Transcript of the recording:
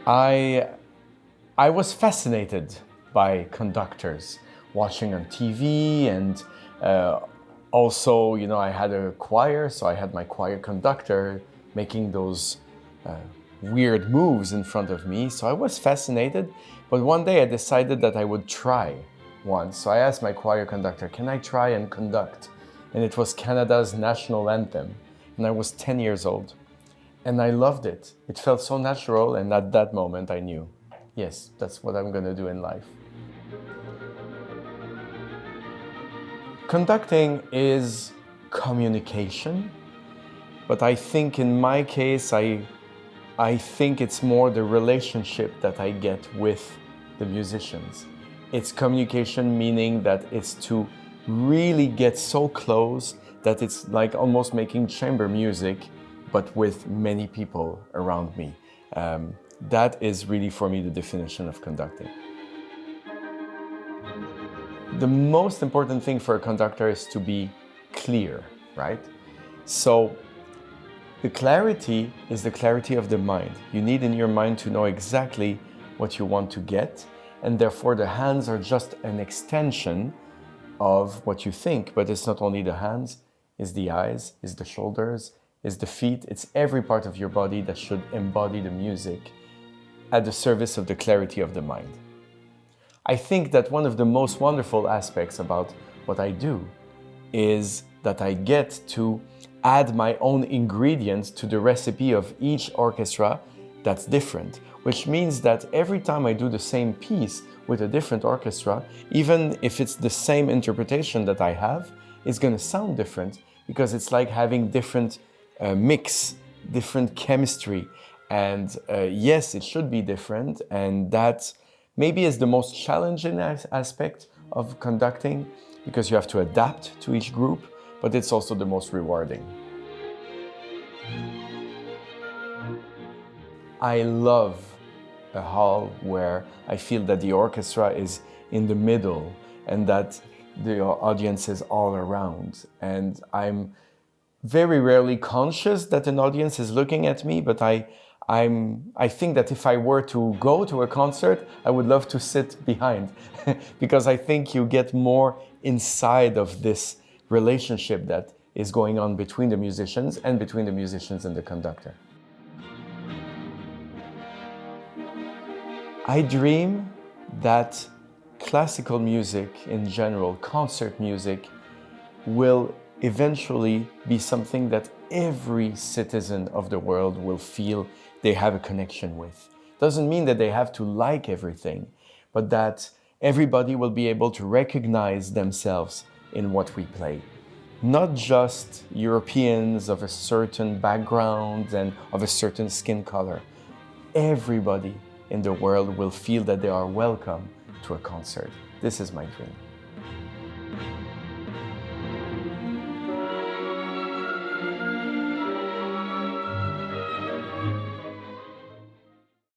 I, I was fascinated by conductors, watching on TV, and also, I had a choir, so I had my choir conductor making those weird moves in front of me. So I was fascinated, but one day I decided that I would try once. So I asked my choir conductor, can I try and conduct? And it was Canada's national anthem. And I was 10 years old. And I loved it. It felt so natural, and at that moment I knew, yes, that's what I'm gonna do in life. Conducting is communication, but I think in my case, I think it's more the relationship that I get with the musicians. It's communication, meaning that it's to really get so close that it's like almost making chamber music, but with many people around me. That is really for me the definition of conducting. The most important thing for a conductor is to be clear, right? So the clarity is the clarity of the mind. You need in your mind to know exactly what you want to get, and therefore the hands are just an extension of what you think. But it's not only the hands, it's the eyes, it's the shoulders, it's the feet, it's every part of your body that should embody the music at the service of the clarity of the mind. I think that one of the most wonderful aspects about what I do is that I get to add my own ingredients to the recipe of each orchestra that's different, which means that every time I do the same piece with a different orchestra, even if it's the same interpretation that I have, it's going to sound different because it's like having different mix, different chemistry. And yes, it should be different, and that maybe is the most challenging aspect of conducting, because you have to adapt to each group, but it's also the most rewarding. I love a hall where I feel that the orchestra is in the middle and that the audience is all around. And I'm very rarely conscious that an audience is looking at me, but I think that if I were to go to a concert, I would love to sit behind because I think you get more inside of this relationship that is going on between the musicians and between the musicians and the conductor. I dream that classical music in general, concert music, will eventually be something that every citizen of the world will feel they have a connection with. Doesn't mean that they have to like everything, but that everybody will be able to recognize themselves in what we play. Not just Europeans of a certain background and of a certain skin color. Everybody in the world will feel that they are welcome to a concert. This is my dream.